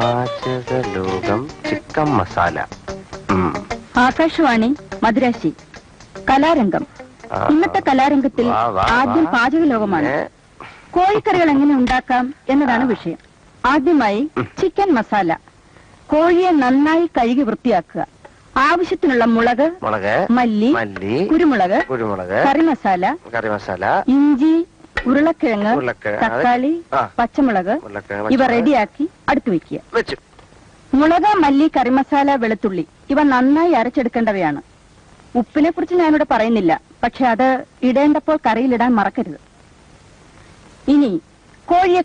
പാചകലോകം chicken masala. Akashvani മദ്രാശി. കലാരംഗം. ഇന്നത്തെ കലാരംഗത്തിൽ ആദ്യം പാചകലോകമാണ്. കോഴിക്കറികൾ എങ്ങനെ ഉണ്ടാക്കാം എന്നതാണ് വിഷയം. ആദ്യമായി ചിക്കൻ മസാല. കോഴിയെ നന്നായി കഴുകി വൃത്തിയാക്കുക. ആവശ്യത്തിനുള്ള മുളക്, മല്ലി, കുരുമുളക്, കറിമസാല, ഇഞ്ചി, ഉരുളക്കിഴങ്ങ്, തക്കാളി, പച്ചമുളക് ഇവ റെഡിയാക്കി അടുത്തു വെക്കുക. മുളക്, മല്ലി, കറിമസാല, വെളുത്തുള്ളി ഇവ നന്നായി അരച്ചെടുക്കേണ്ടവയാണ്. ഉപ്പിനെ കുറിച്ച് ഞാനിവിടെ പറയുന്നില്ല, പക്ഷെ അത് ഇടേണ്ടപ്പോൾ കറിയിലിടാൻ മറക്കരുത്. ഇനി കോഴിയെ